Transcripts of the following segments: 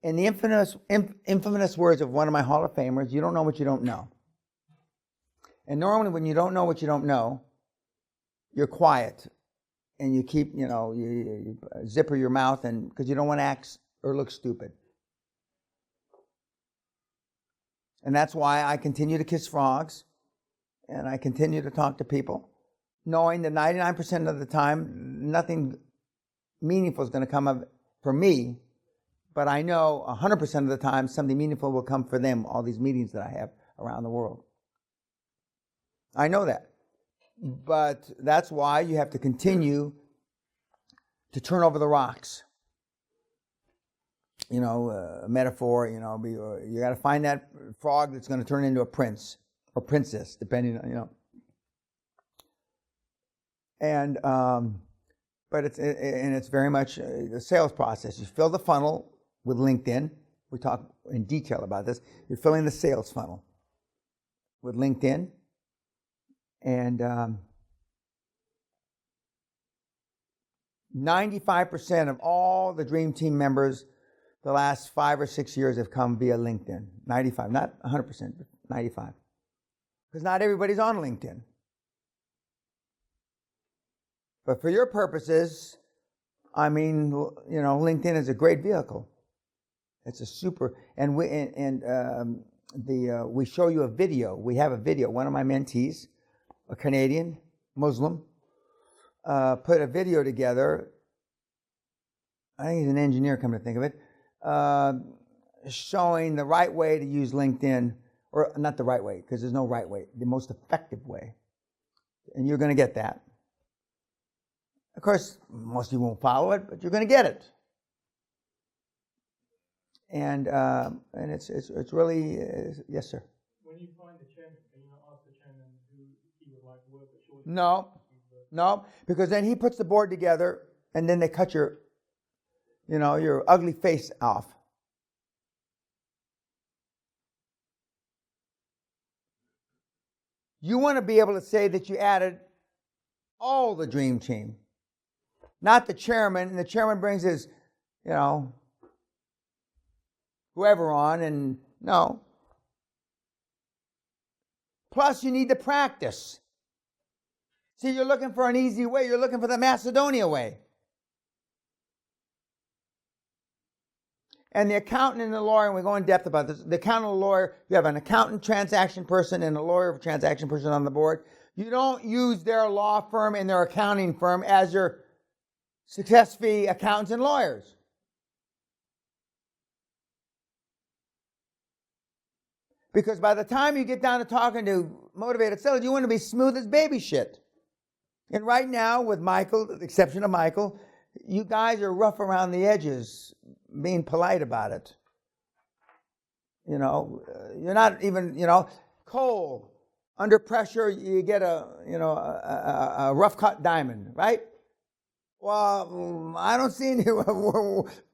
In the infamous words of one of my Hall of Famers, you don't know what you don't know. And normally when you don't know what you don't know, you're quiet and you keep, you zipper your mouth and because you don't want to act or look stupid. And that's why I continue to kiss frogs and I continue to talk to people, knowing that 99% of the time, nothing meaningful is going to come of for me, but I know 100% of the time something meaningful will come for them, all these meetings that I have around the world. I know that. But that's why you have to continue to turn over the rocks. A metaphor, you got to find that frog that's going to turn into a prince or princess, depending on, And, but it's very much the sales process. You fill the funnel with LinkedIn. We talk in detail about this. You're filling the sales funnel with LinkedIn. And 95% of all the Dream Team members the last 5 or 6 years have come via LinkedIn. 95, not 100%, but 95. Because not everybody's on LinkedIn. But for your purposes, LinkedIn is a great vehicle. It's a super, and we show you a video. We have a video. One of my mentees, a Canadian Muslim, put a video together. I think he's an engineer, come to think of it, showing the right way to use LinkedIn, or not the right way, because there's no right way, the most effective way. And you're going to get that. Of course, most of you won't follow it, but you're going to get it. And it's really, yes, sir. When you find the chairman, can you not ask the chairman who he would like to work with? No, because then he puts the board together, and then they cut your ugly face off. You want to be able to say that you added all the Dream Team, not the chairman, and the chairman brings his, whoever on, and no. Plus, you need to practice. See, you're looking for an easy way. You're looking for the Macedonia way. And the accountant and the lawyer, and we go in depth about this, the accountant and the lawyer, you have an accountant transaction person and a lawyer transaction person on the board. You don't use their law firm and their accounting firm as your success fee accountants and lawyers. Because by the time you get down to talking to motivated sellers, you want to be smooth as baby shit. And right now, with Michael, with the exception of Michael, you guys are rough around the edges, being polite about it. You're not even, Cole, under pressure, you get a rough cut diamond, right? Well, I don't see any,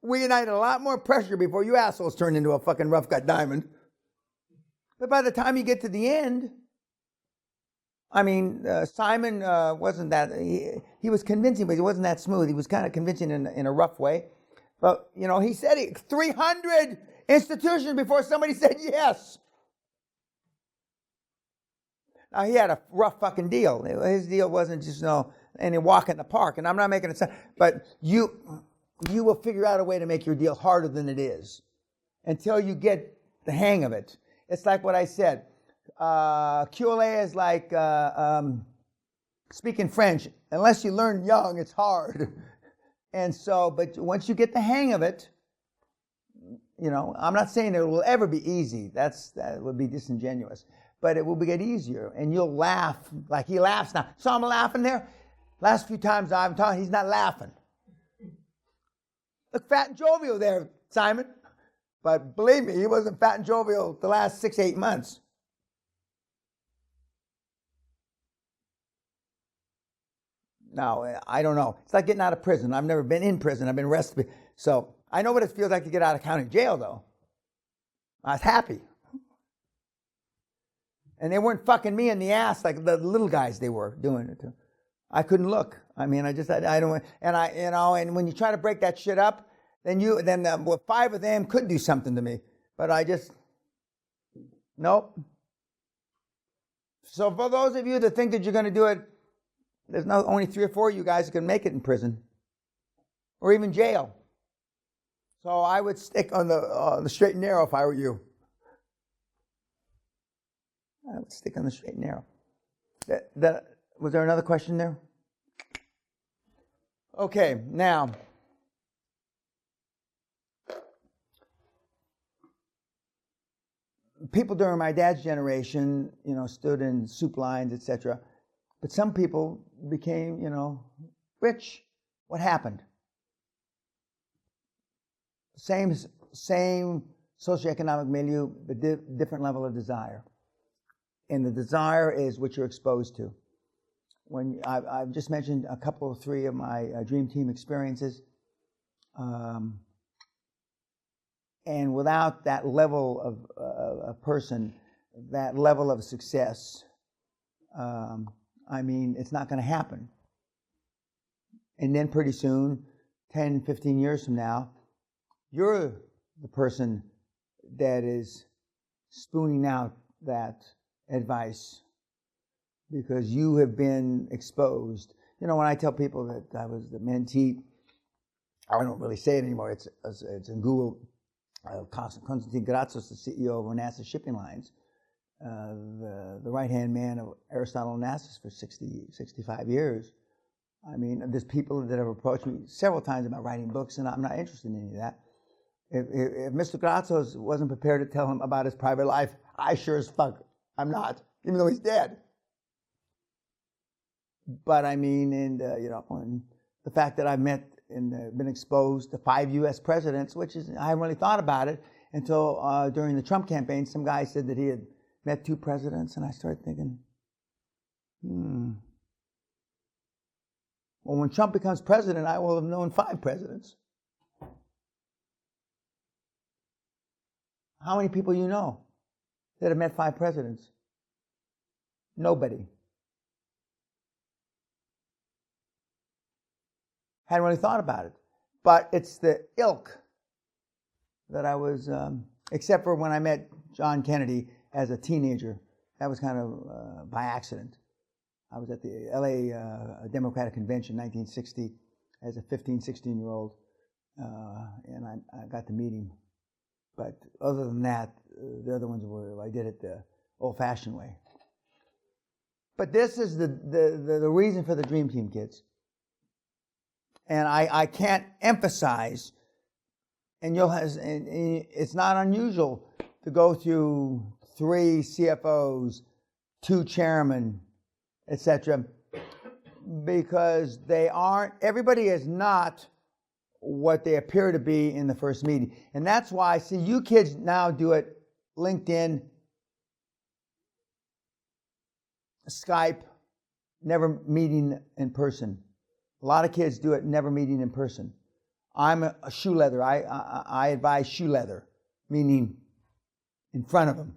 we united a lot more pressure before you assholes turned into a fucking rough cut diamond. But by the time you get to the end, Simon wasn't that, he was convincing, but he wasn't that smooth. He was kind of convincing in a rough way. But, he said 300 institutions before somebody said yes. Now, he had a rough fucking deal. His deal wasn't just, any walk in the park. And I'm not making it sound, but you will figure out a way to make your deal harder than it is until you get the hang of it. It's like what I said. QLA is like speaking French. Unless you learn young, it's hard. And so, but once you get the hang of it, I'm not saying it will ever be easy. That would be disingenuous. But it will get easier, and you'll laugh like he laughs now. Saw him laughing there? Last few times I've talked, he's not laughing. Look fat and jovial there, Simon. But believe me, he wasn't fat and jovial the last 6-8 months. Now, I don't know. It's like getting out of prison. I've never been in prison. I've been arrested. So I know what it feels like to get out of county jail, though. I was happy. And they weren't fucking me in the ass like the little guys they were doing it to. I couldn't look. I don't, and and when you try to break that shit up, then well, 5 of them could do something to me, but I just, nope. So for those of you that think that you're going to do it, there's only 3 or 4 of you guys that can make it in prison or even jail. So I would stick on the straight and narrow if I were you. I would stick on the straight and narrow. Was there another question there? Okay, now, people during my dad's generation, stood in soup lines, etc. But some people became, rich. What happened? Same socioeconomic milieu, but different level of desire. And the desire is what you're exposed to. When I've just mentioned a couple of 3 of my dream team experiences, and without that level of a person, that level of success, it's not going to happen. And then pretty soon, 10, 15 years from now, you're the person that is spooning out that advice because you have been exposed. When I tell people that I was the mentee, I don't really say it anymore. It's in Google. Constantine Gratsos, the CEO of NASA Shipping Lines, the right-hand man of Aristotle Onassis for 65 years. There's people that have approached me several times about writing books, and I'm not interested in any of that. If Mr. Gratsos wasn't prepared to tell him about his private life, I sure as fuck I'm not, even though he's dead. But and the fact that I've met and been exposed to 5 U.S. presidents, I haven't really thought about it until during the Trump campaign, some guy said that he had met 2 presidents, and I started thinking, Well, when Trump becomes president, I will have known 5 presidents. How many people you know that have met 5 presidents? Nobody. Hadn't really thought about it. But it's the ilk that I was, except for when I met John Kennedy as a teenager. That was kind of by accident. I was at the LA Democratic Convention in 1960 as a 15, 16-year-old, and I got to meet him. But other than that, the other ones I did it the old-fashioned way. But this is the reason for the Dream Team, kids. And I can't emphasize, and it's not unusual to go through 3 CFOs, 2 chairmen, etc., because everybody is not what they appear to be in the first meeting. And that's why, see, you kids now do it LinkedIn, Skype, never meeting in person. A lot of kids do it never meeting in person. I'm a shoe leather. I advise shoe leather, meaning in front of them.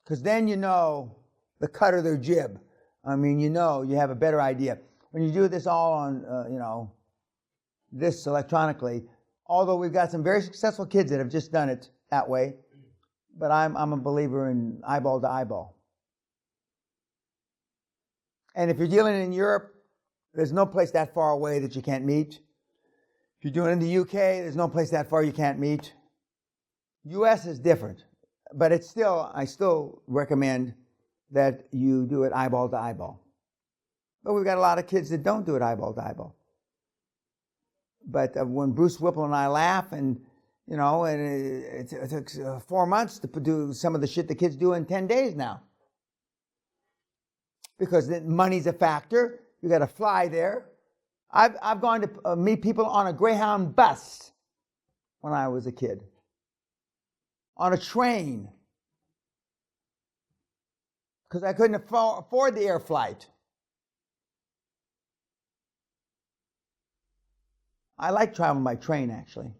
Because then you know the cut of their jib. You have a better idea. When you do this all on, this electronically, although we've got some very successful kids that have just done it that way, but I'm a believer in eyeball to eyeball. And if you're dealing in Europe, there's no place that far away that you can't meet. If you're doing it in the UK, there's no place that far you can't meet. US is different, but I still recommend that you do it eyeball to eyeball. But we've got a lot of kids that don't do it eyeball to eyeball. But when Bruce Whipple and I laugh, and it took 4 months to do some of the shit the kids do in 10 days now. Because money's a factor. You got to fly there. I've gone to meet people on a Greyhound bus when I was a kid. On a train. Because I couldn't afford the air flight. I like traveling by train, actually.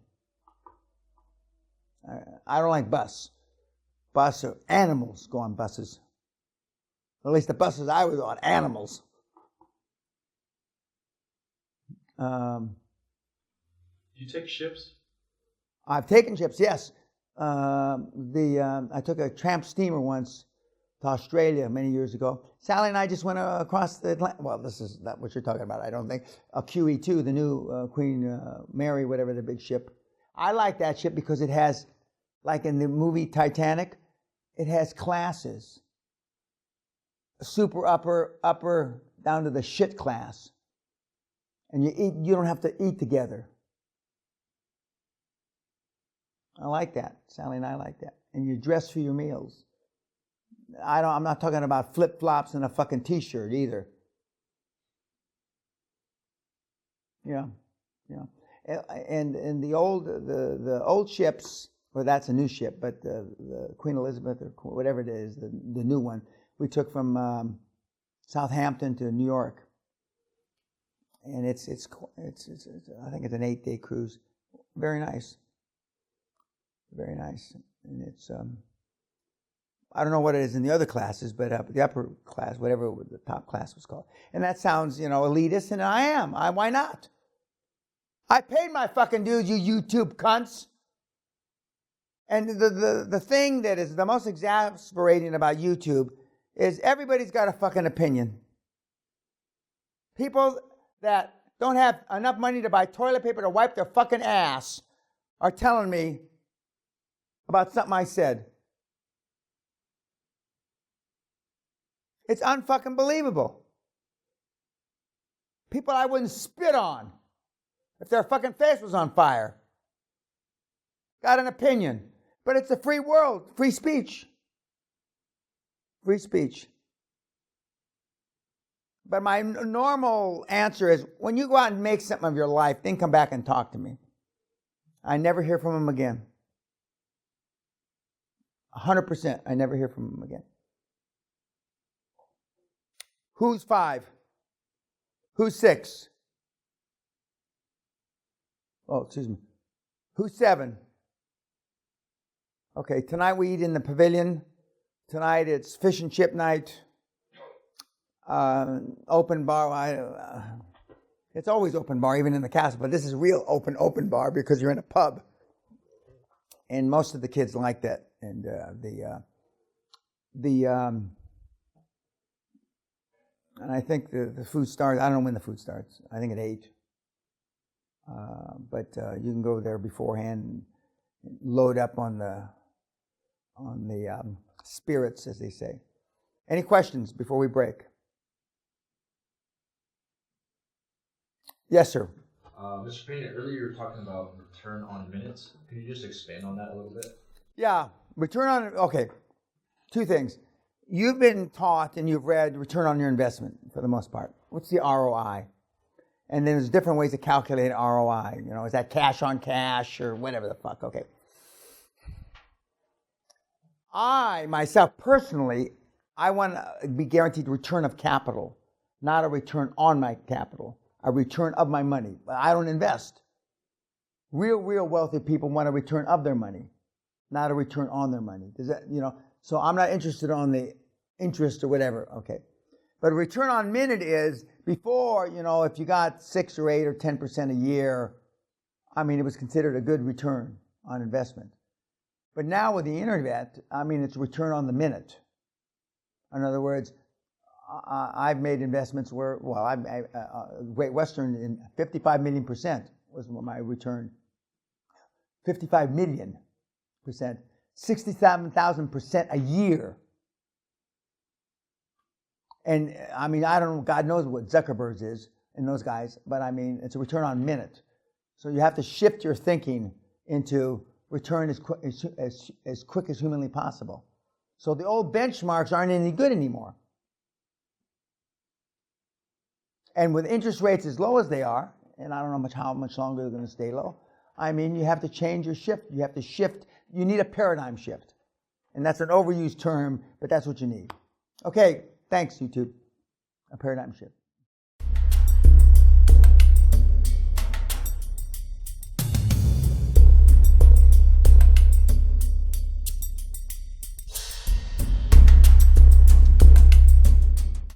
I don't like bus. Bus or animals go on buses. At least the buses I was on, animals. You take ships? I've taken ships, yes. I took a tramp steamer once to Australia many years ago. Sally and I just went across the Atlantic. Well, this is not what you're talking about, I don't think. A QE2, the new Queen Mary, whatever, the big ship. I like that ship because it has, like in the movie Titanic, it has classes. Super upper, down to the shit class. And you don't have to eat together. I like that. Sally and I like that. And you dress for your meals. I'm not talking about flip-flops and a fucking t-shirt either. Yeah. And the old ships, well, that's a new ship, but the Queen Elizabeth or whatever it is, the new one, we took from Southampton to New York. And it's I think it's an 8-day cruise. Very nice. Very nice. And it's I don't know what it is in the other classes, but the upper class, whatever the top class was called. And that sounds, elitist, and I am. Why not? I paid my fucking dues, you YouTube cunts. And the thing that is the most exasperating about YouTube is everybody's got a fucking opinion. People that don't have enough money to buy toilet paper to wipe their fucking ass are telling me about something I said. It's unfucking believable. People I wouldn't spit on if their fucking face was on fire. Got an opinion. But it's a free world, free speech. Free speech. But my normal answer is, when you go out and make something of your life, then come back and talk to me. I never hear from them again. 100%, I never hear from them again. Who's 5? Who's 6? Oh, excuse me. Who's 7? Okay, tonight we eat in the pavilion. Tonight it's fish and chip night. Open bar. It's always open bar, even in the castle, but this is real open bar because you're in a pub. And most of the kids like that. And and I think the food starts, I don't know when the food starts. I think at 8. But you can go there beforehand and load up on the spirits, as they say. Any questions before we break? Yes, sir. Mr. Peña, earlier you were talking about return on minutes. Can you just expand on that a little bit? Yeah, okay, 2 things. You've been taught and you've read return on your investment for the most part. What's the ROI? And then there's different ways to calculate ROI. Is that cash on cash or whatever the fuck? Okay. I, myself, personally, I want to be guaranteed return of capital, not a return on my capital, a return of my money. I don't invest. Real wealthy people want a return of their money, not a return on their money. Does that, so I'm not interested on the interest or whatever, okay. But a return on minute is, before, if you got 6 or 8 or 10% a year, it was considered a good return on investment. But now with the internet, it's return on the minute. In other words, I've made investments where, Great Western, in 55 million % was my return. 55 million %. 67,000% a year. And I don't know, God knows what Zuckerberg's is and those guys, but it's a return on minute. So you have to shift your thinking into return as quick as humanly possible. So the old benchmarks aren't any good anymore. And with interest rates as low as they are, and I don't know how much longer they're going to stay low, you have to change your shift. You have to shift. You need a paradigm shift. And that's an overused term, but that's what you need. Okay, thanks, YouTube. A paradigm shift.